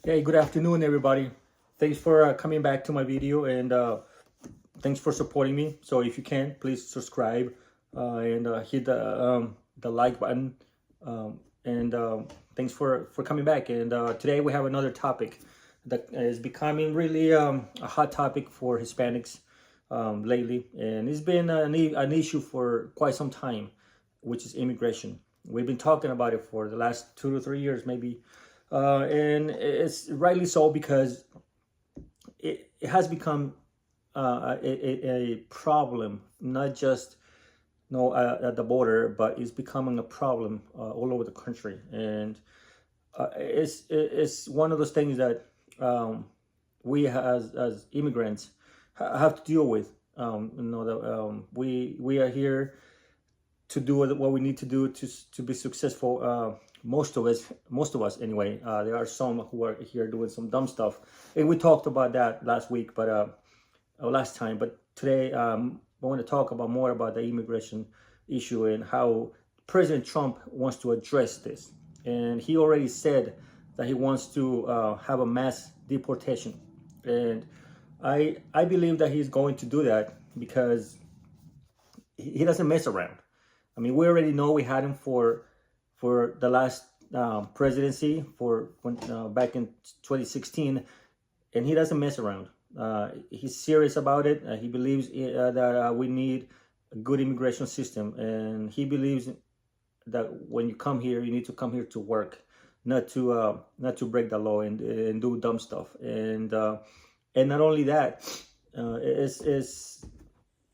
Hey, good afternoon, everybody. Thanks for coming back to my video and thanks for supporting me. So if you can, please subscribe and hit the like button. And thanks for coming back. And today we have another topic that is becoming really a hot topic for Hispanics lately, and it's been an issue for quite some time, which is immigration. We've been talking about it for the last 2 to 3 years, maybe, and it's rightly so because it has become a problem, not just no at the border, but it's becoming a problem all over the country, and it's one of those things that we as immigrants have to deal with. That we are here to do what we need to do to be successful. Most of us anyway. There are some who are here doing some dumb stuff, and we talked about that last week, but last time. But today, I want to talk about more about the immigration issue and how President Trump wants to address this. And he already said that he wants to have a mass deportation, and I believe that he's going to do that because he doesn't mess around. I mean, we already know we had him for the last presidency for when back in 2016, and he doesn't mess around. He's serious about it. He believes that we need a good immigration system, and he believes that when you come here, you need to come here to work, not to break the law and do dumb stuff. And not only that, is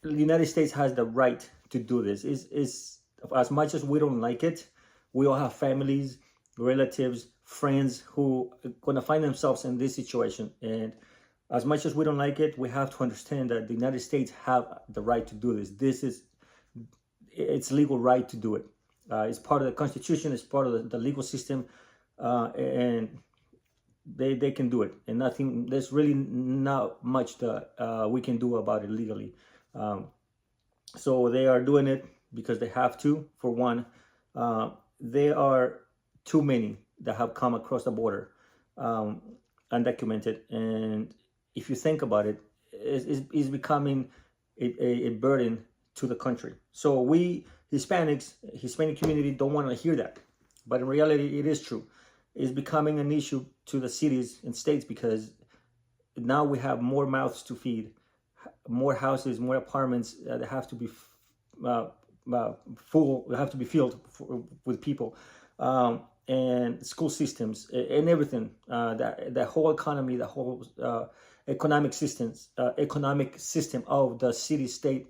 the United States has the right to do this. Is as much as we don't like it, we all have families, relatives, friends who are gonna find themselves in this situation. And as much as we don't like it, we have to understand that the United States have the right to do this. This is its legal right to do it. It's part of the Constitution. It's part of the legal system, and they can do it. And nothing. There's really not much that we can do about it legally. So they are doing it because they have to. For one, there are too many that have come across the border undocumented, and if you think about it, it's becoming a burden to the country. So we Hispanic community don't want to hear that, but in reality, it is true. It's becoming an issue to the cities and states because now we have more mouths to feed, more houses, more apartments that have to be full, have to be filled with people, and school systems and everything. That the whole economy, the whole economic system of the city, state,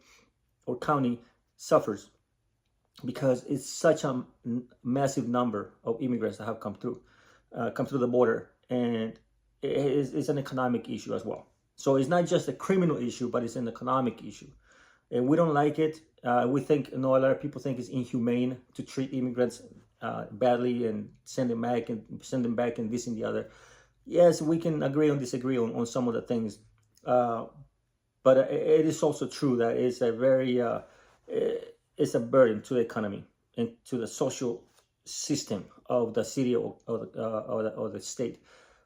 or county suffers because it's such a massive number of immigrants that have come through the border, and it's an economic issue as well. So it's not just a criminal issue, but it's an economic issue, and we don't like it. We think, a lot of people think it's inhumane to treat immigrants badly and send them back and this and the other. Yes, we can agree and disagree on some of the things, but it is also true that it's a very it's a burden to the economy and to the social system of the city or the state.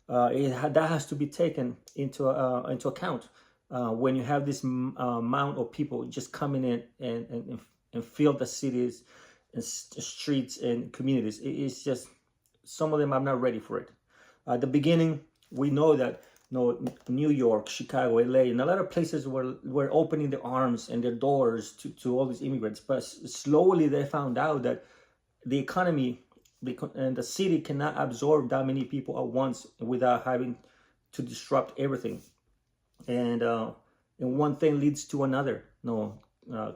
That has to be taken into account when you have this amount of people just coming in and fill the cities and streets and communities. It's just, some of them are not ready for it. At the beginning, we know that New York, Chicago, LA, and a lot of places were opening their arms and their doors to all these immigrants. But slowly they found out that the economy and the city cannot absorb that many people at once without having to disrupt everything. And one thing leads to another,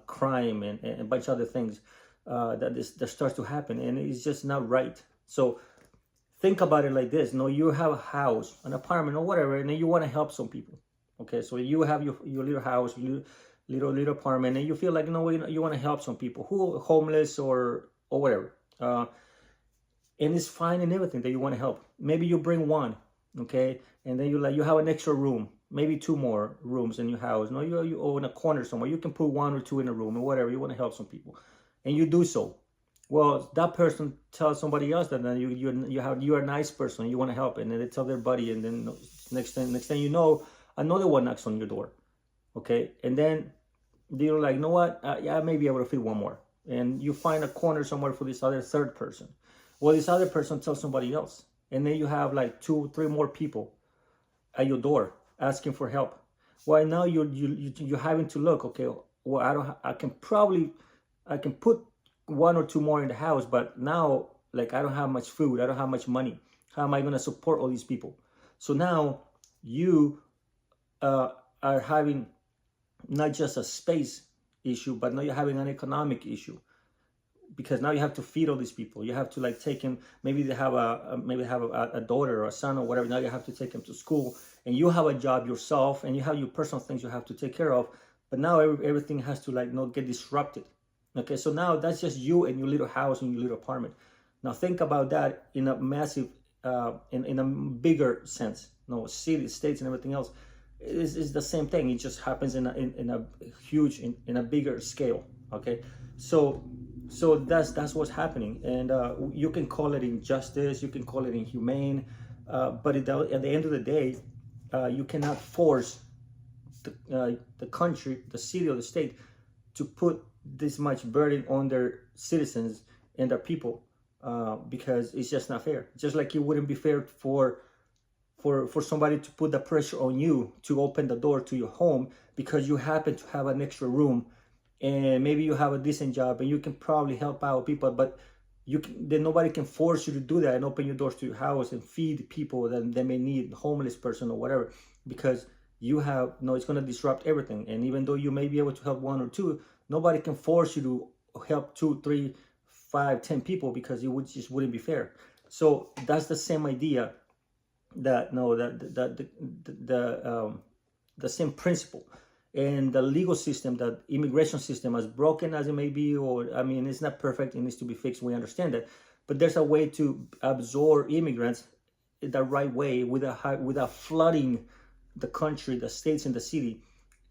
crime and a bunch of other things that starts to happen, and it's just not right. So think about it like this: you have a house, an apartment, or whatever, and then you want to help some people. Okay, so you have your little house, little apartment, and you feel like you want to help some people who are homeless or whatever. And it's fine and everything that you want to help. Maybe you bring one, okay, and then you have an extra room, maybe two more rooms in your house. You in a corner somewhere, you can put one or two in a room or whatever. You want to help some people, and you do so. Well, that person tells somebody else that then you're a nice person, you want to help, and then they tell their buddy, and then next thing you know, another one knocks on your door. Okay, and then you're like, you know what? Yeah, I may be able to feed one more, and you find a corner somewhere for this other third person. Well, this other person tells somebody else, and then you have like two, three more people at your door asking for help. Well, now you're having to look. Okay, well, I can put one or two more in the house, but now like I don't have much food, I don't have much money. How am I going to support all these people? So now you uh, are having not just a space issue, but now you're having an economic issue, because now you have to feed all these people. You have to like take them. Maybe they have a daughter or a son or whatever. Now you have to take them to school, and you have a job yourself, and you have your personal things you have to take care of. But now everything has to like not get disrupted. Okay, so now that's just you and your little house and your little apartment. Now think about that in a massive, in a bigger sense. No, cities, states, and everything else is the same thing. It just happens in a huge, in a bigger scale. Okay, so that's what's happening, and you can call it injustice, you can call it inhumane, but at the end of the day, you cannot force the country, the city, or the state to put this much burden on their citizens and their people, because it's just not fair. Just like it wouldn't be fair for somebody to put the pressure on you to open the door to your home because you happen to have an extra room, and maybe you have a decent job and you can probably help out people, but then nobody can force you to do that and open your doors to your house and feed people that they may need, homeless person or whatever, because you have no, it's going to disrupt everything. And even though you may be able to help one or two, nobody can force you to help 2, 3, 5, 10 people, because it would just wouldn't be fair. So that's the same idea, that no, the same principle. And the legal system, the immigration system, as broken as it may be, or I mean, it's not perfect, it needs to be fixed, we understand that, but there's a way to absorb immigrants the right way without flooding the country, the states, and the city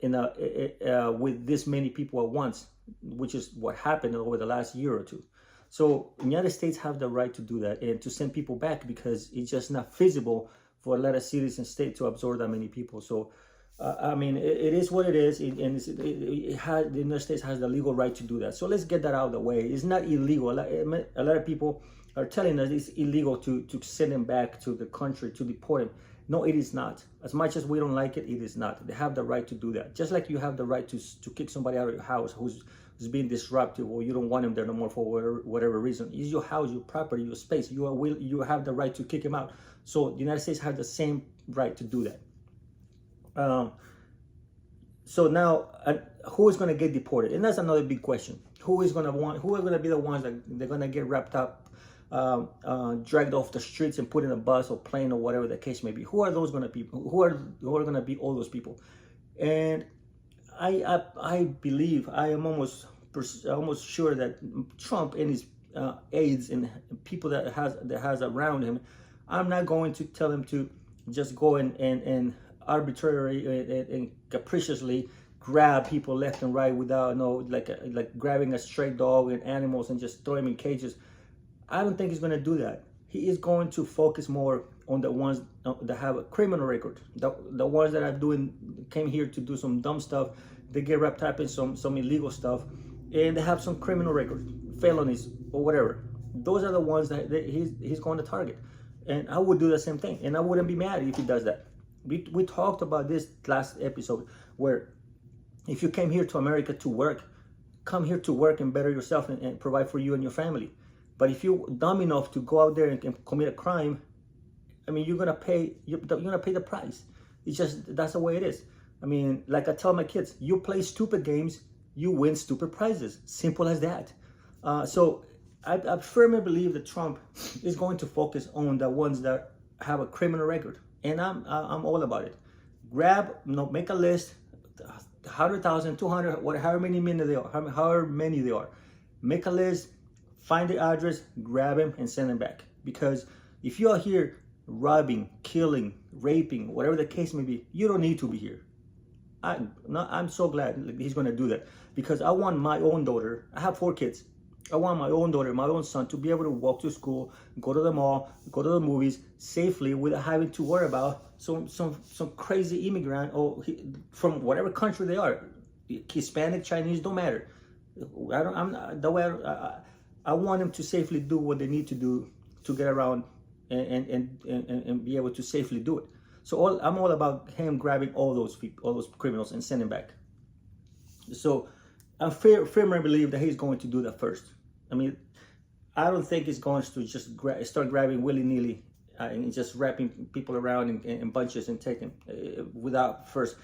with this many people at once, which is what happened over the last year or two. So the United States have the right to do that and to send people back, because it's just not feasible for a lot of cities and states to absorb that many people. So I mean, it is what it is, and the United States has the legal right to do that. So let's get that out of the way. It's not illegal. A lot of people are telling us it's illegal to send them back to the country, to deport them. No, it is not. As much as we don't like it, it is not. They have the right to do that. Just like you have the right to kick somebody out of your house who's being disruptive, or you don't want them there no more for whatever reason. It's your house, your property, your space. You have the right to kick him out. So the United States has the same right to do that. So now, who is going to get deported? And that's another big question. Who are going to be the ones that they're going to get wrapped up, dragged off the streets and put in a bus or plane or whatever the case may be? Who are those going to be? Who are going to be all those people? And I believe, I am almost sure that Trump and his aides and people that has around him, I'm not going to tell him to just go and arbitrarily and capriciously grab people left and right without like grabbing a stray dog and animals and just throw them in cages. I don't think he's going to do that. He is going to focus more on the ones that have a criminal record, the ones that came here to do some dumb stuff. They get wrapped up in some illegal stuff, and they have some criminal record, felonies or whatever. Those are the ones that he's going to target. And I would do the same thing, and I wouldn't be mad if he does that. We talked about this last episode, where if you came here to America to work, come here to work and better yourself and provide for you and your family. But if you're dumb enough to go out there and commit a crime, I mean, you're gonna pay the price. It's just, that's the way it is. I mean, like I tell my kids, you play stupid games, you win stupid prizes. Simple as that. So I firmly believe that Trump is going to focus on the ones that have a criminal record, and I'm all about it. Make a list, 100,000, 200, however many they are. Make a list, find the address, grab them, and send them back. Because if you are here robbing, killing, raping, whatever the case may be, you don't need to be here. I'm so glad he's going to do that, because I want my own daughter. I have 4 kids. I want my own daughter, my own son to be able to walk to school, go to the mall, go to the movies safely without having to worry about some crazy immigrant or from whatever country they are, Hispanic, Chinese, don't matter. I don't. I'm not, the way I want them to safely do what they need to do to get around and be able to safely do it. So I'm all about him grabbing all those people, all those criminals, and sending back. So I firmly believe that he's going to do that first. I mean, I don't think he's going to just start grabbing willy-nilly and just wrapping people around in bunches and taking without first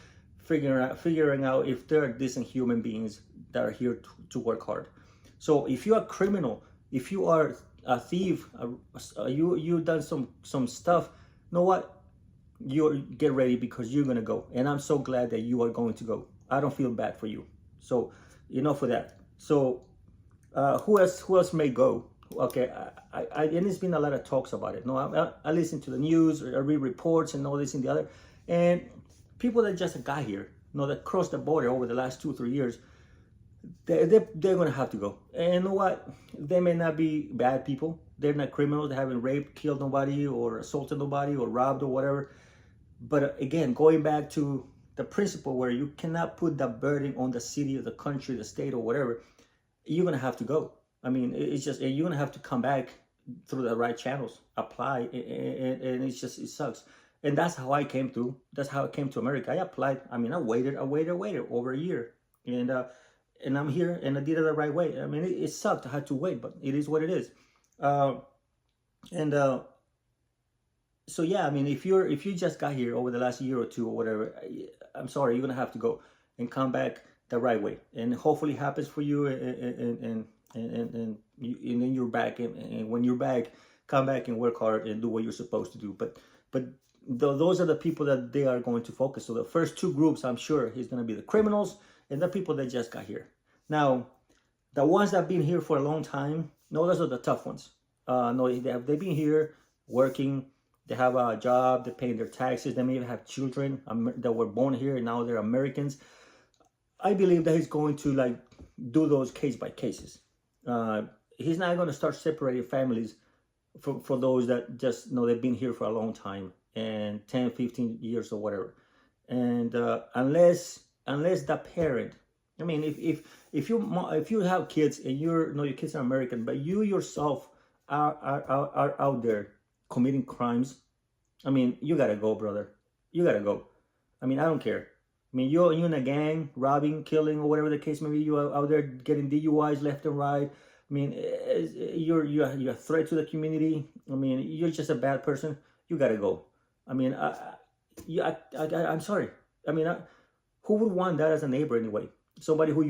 figuring out if they're decent human beings that are here to work hard. So if you're a criminal, if you are a thief, you done some stuff, you know what? You get ready because you're gonna go, and I'm so glad that you are going to go. I don't feel bad for you. So enough for that. So who else may go? Okay, and there's been a lot of talks about it. No, I listen to the news, I read reports, and all this and the other, and people that just got here, that crossed the border over the last 2-3 years, they're gonna have to go. And you know what? They may not be bad people. They're not criminals. They haven't raped, killed nobody, or assaulted nobody, or robbed, or whatever. But again, going back to the principle where you cannot put that burden on the city or the country, the state, or whatever, you're gonna have to go. I mean, it's just you're gonna have to come back through the right channels, apply, and it sucks. And that's how I came through. That's how I came to America. I applied. I mean, I waited over a year, and I'm here, and I did it the right way. I mean, it sucked. I had to wait, but it is what it is. And so yeah, I mean, if you just got here over the last year or two or whatever, I'm sorry, you're gonna have to go and come back the right way, and hopefully it happens for you, and then you're back, and when you're back, come back and work hard and do what you're supposed to do. But those are the people that they are going to focus. So the first two groups, I'm sure, is going to be the criminals and the people that just got here. Now, the ones that have been here for a long time, no, those are the tough ones. No, they've been here working. They have a job. They're paying their taxes. They may even have children that were born here and now they're Americans. I believe that he's going to do those case by cases. He's not going to start separating families for those that just they've been here for a long time and 10, 15 years or whatever. And unless the parent, I mean, if you have kids and your kids are American, but you yourself are out there committing crimes, I mean, you gotta go, brother. You gotta go. I mean, I don't care. I mean, you're in a gang, robbing, killing, or whatever the case may be. You are out there getting DUIs left and right. I mean, you're a threat to the community. I mean, you're just a bad person. You gotta go. I mean, I'm sorry. I mean, who would want that as a neighbor anyway? Somebody who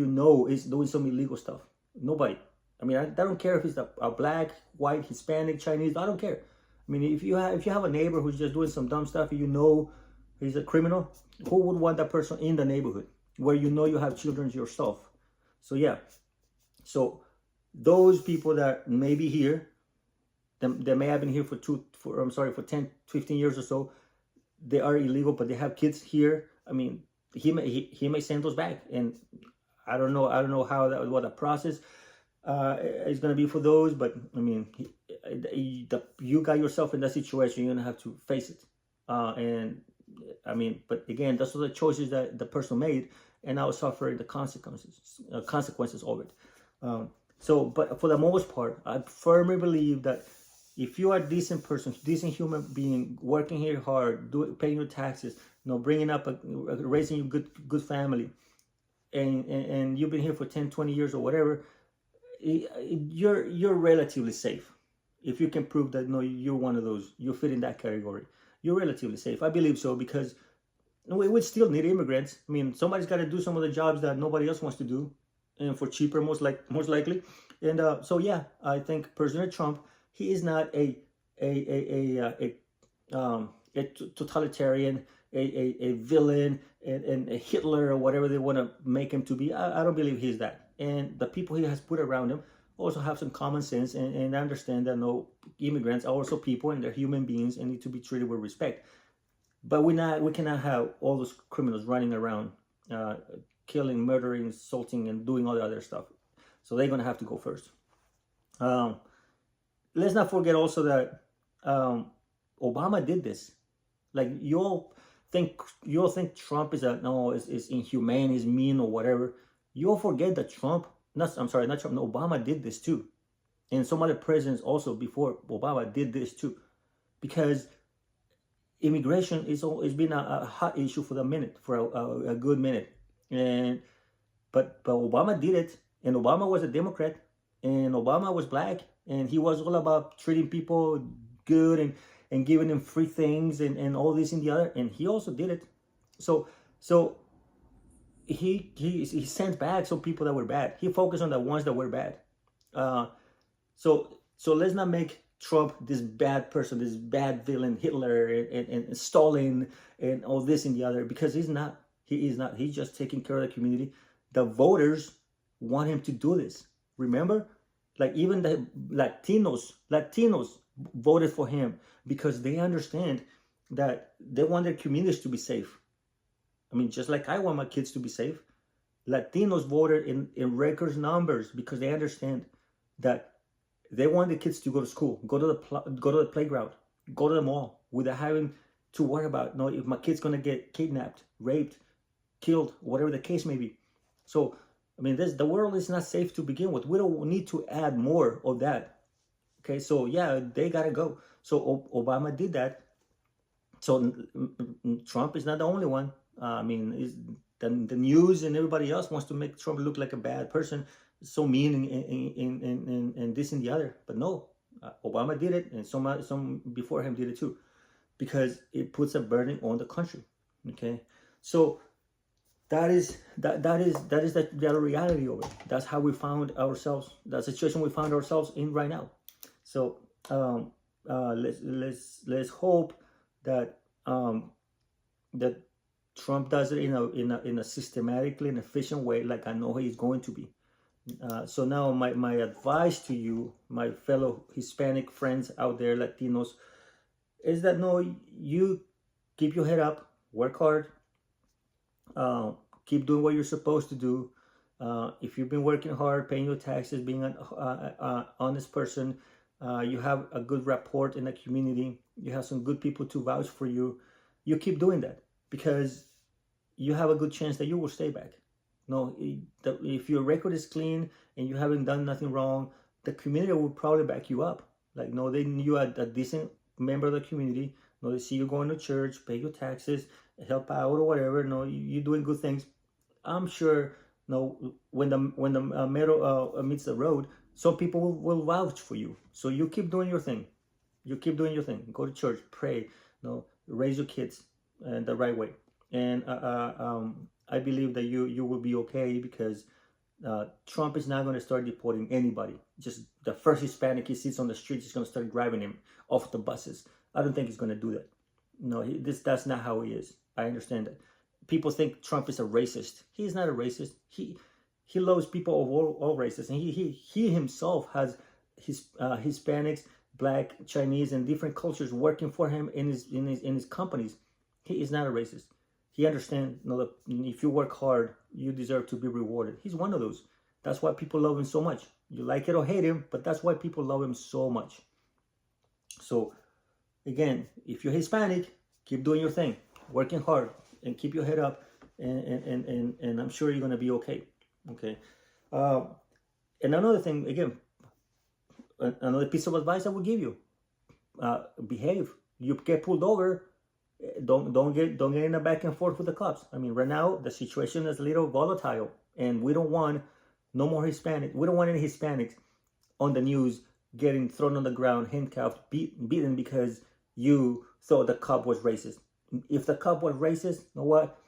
is doing some illegal stuff. Nobody. I mean, I don't care if he's a black, white, Hispanic, Chinese. I don't care. I mean, if you have a neighbor who's just doing some dumb stuff, and he's a criminal, who would want that person in the neighborhood where you have children yourself? So yeah. So those people that may be here, they may have been here for 10, 15 years or so. They are illegal, but they have kids here. I mean, he may send those back, and I don't know what the process is going to be for those. But I mean, you got yourself in that situation. You're going to have to face it. And I mean, but again, those are the choices that the person made, and I was suffering the consequences of it. But for the most part, I firmly believe that if you are a decent person, decent human being, working here hard, paying your taxes, bringing up raising a good family, and you've been here for 10, 20 years or whatever, you're relatively safe. If you can prove that you're one of those, you fit in that category, you're relatively safe. I believe so, because we would still need immigrants. I mean, somebody's got to do some of the jobs that nobody else wants to do, and for cheaper, most likely. And so yeah, I think President Trump, he is not a totalitarian, a villain, and a Hitler or whatever they want to make him to be. I don't believe he's that. And the people he has put around him also have some common sense and understand that immigrants are also people and they're human beings and need to be treated with respect. But we cannot have all those criminals running around, killing, murdering, assaulting, and doing all the other stuff. So they're gonna have to go first. Um, let's not forget also that Obama did this. Like you all think Trump is is inhumane, is mean or whatever. You all forget that Trump, not I'm sorry, not Trump, no, Obama did this too, and some other presidents also before Obama did this too, because immigration is been a hot issue for a good minute, and but Obama did it, and Obama was a Democrat, and Obama was black, and he was all about treating people good and giving them free things and all this and the other, and he also did it. So he sent back some people that were bad. He focused on the ones that were bad. Uh, so let's not make Trump this bad person, this bad villain, Hitler and Stalin and all this and the other, because he's not. He is not. He's just taking care of the community. The voters want him to do this. Remember, like even the Latinos voted for him because they understand that they want their communities to be safe. I mean, just like I want my kids to be safe, Latinos voted in record numbers because they understand that they want the kids to go to school, go to the playground, go to the mall without having to worry about no if my kid's gonna get kidnapped, raped, killed, whatever the case may be. So I mean, the world is not safe to begin with. We don't need to add more of that. Okay, so yeah, they gotta go. So Obama did that. So Trump is not the only one. I mean, the news and everybody else wants to make Trump look like a bad person, so mean and this and the other. But no, Obama did it, and some before him did it too, because it puts a burden on the country. Okay, so that is the reality of it. That's how we found ourselves. That's the situation we found ourselves in right now. So let's hope that that Trump does it in a systematically and efficient way, like I know he's going to be. So now my advice to you, my fellow Hispanic friends out there, Latinos, is that no, you keep your head up, work hard, keep doing what you're supposed to do. If you've been working hard, paying your taxes, being an honest person, you have a good rapport in the community, you have some good people to vouch for you, you keep doing that, because you have a good chance that you will stay back. No, if your record is clean and you haven't done nothing wrong, the community will probably back you up. Like, no, they you are a decent member of the community. No, they see you going to church, pay your taxes, help out or whatever. No, you're doing good things. I'm sure. No, when the metal meets the road, some people will vouch for you. So you keep doing your thing. You keep doing your thing. Go to church, pray. No, raise your kids the right way. And I believe that you will be okay, because Trump is not going to start deporting anybody. Just the first Hispanic he sees on the street, he's going to start driving him off the buses. I don't think he's going to do that. No, that's not how he is. I understand that. People think Trump is a racist. He's not a racist. He loves people of all races, and he himself has his Hispanics, Black, Chinese, and different cultures working for him in his companies. He is not a racist. He understands, you know, that if you work hard, you deserve to be rewarded. He's one of those. That's why people love him so much. You like it or hate him, but that's why people love him so much. So, again, if you're Hispanic, keep doing your thing, working hard, and keep your head up, and I'm sure you're gonna be okay. Okay. And another thing, again, another piece of advice I would give you: behave. You get pulled over, don't get in a back and forth with the cops. I mean, right now the situation is a little volatile, and we don't want no more Hispanic. We don't want any Hispanics on the news getting thrown on the ground, handcuffed, beaten because you thought the cop was racist. If the cop was racist, you know what?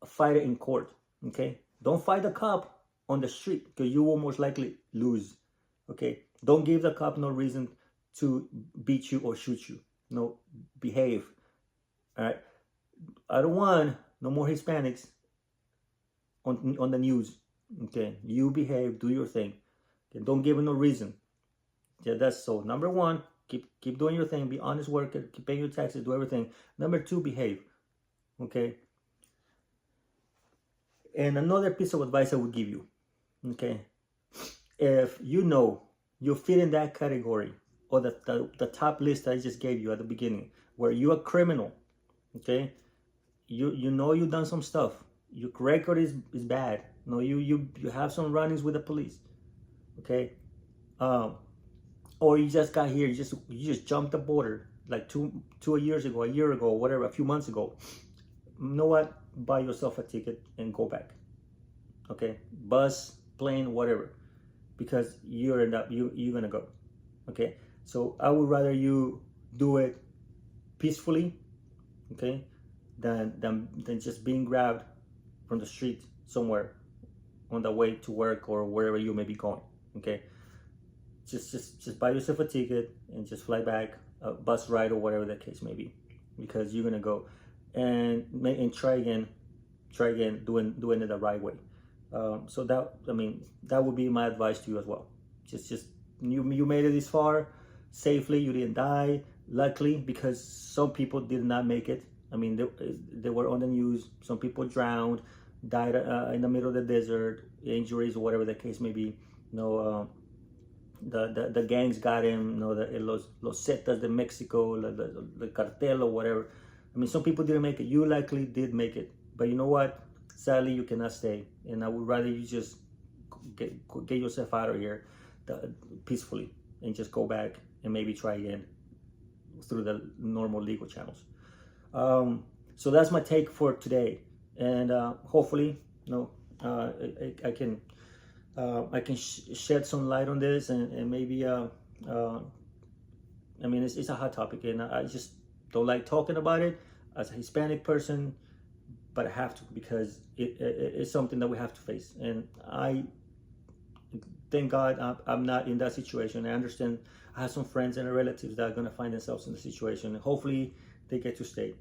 Fight it in court. Okay, don't fight the cop on the street, because you will most likely lose. Okay, don't give the cop no reason to beat you or shoot you. No, behave. All right, I don't want no more Hispanics on the news. Okay, you behave, do your thing. Okay, don't give them no reason. Yeah, that's so. Number one, keep doing your thing. Be honest worker. Keep paying your taxes. Do everything. Number two, behave. Okay. And another piece of advice I would give you. Okay, if you know you fit in that category, or the top list I just gave you at the beginning, where you're a criminal, okay? You know you've done some stuff. Your record is bad. No, you have some run-ins with the police, okay? Um, or you just got here, you just jumped the border like two years ago, a year ago, whatever, a few months ago. You know what? Buy yourself a ticket and go back, okay? Bus, plane, whatever, because you're gonna go, okay? So I would rather you do it peacefully, okay, than just being grabbed from the street somewhere on the way to work or wherever you may be going, okay? Just buy yourself a ticket and just fly back, a bus ride or whatever the case may be, because you're gonna go and try again doing it the right way. So that would be my advice to you as well. Just you made it this far safely. You didn't die, luckily, because some people did not make it. I mean, they were on the news. Some people drowned, died in the middle of the desert, injuries or whatever the case may be. The gangs got him. Los Zetas de Mexico, the cartel or whatever. I mean, some people didn't make it. You likely did make it, but you know what? Sadly, you cannot stay, and I would rather you just get yourself out of here peacefully and just go back and maybe try again through the normal legal channels. So that's my take for today, and hopefully, I can shed some light on this, and maybe I mean, it's a hot topic, and I just don't like talking about it as a Hispanic person, but I have to, because it's something that we have to face. And I thank God I'm not in that situation. I understand I have some friends and relatives that are going to find themselves in the situation, and hopefully they get to stay.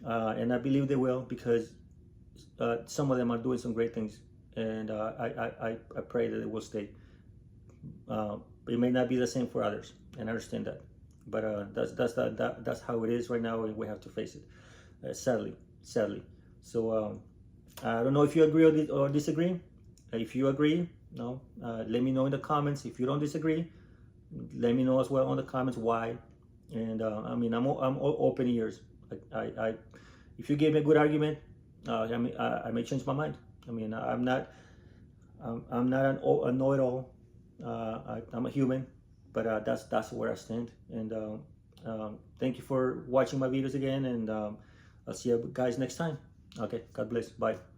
And I believe they will, because some of them are doing some great things, and I pray that they will stay. It may not be the same for others, and I understand that, but that's how it is right now, and we have to face it, sadly. So I don't know if you agree or disagree. If you agree, let me know in the comments. If you don't disagree, let me know as well in the comments why. And I mean, I'm all open ears. If you give me a good argument, I may change my mind. I mean, I'm not a know-it-all. I'm a human, but that's where I stand. And thank you for watching my videos again, and I'll see you guys next time. Okay, God bless. Bye.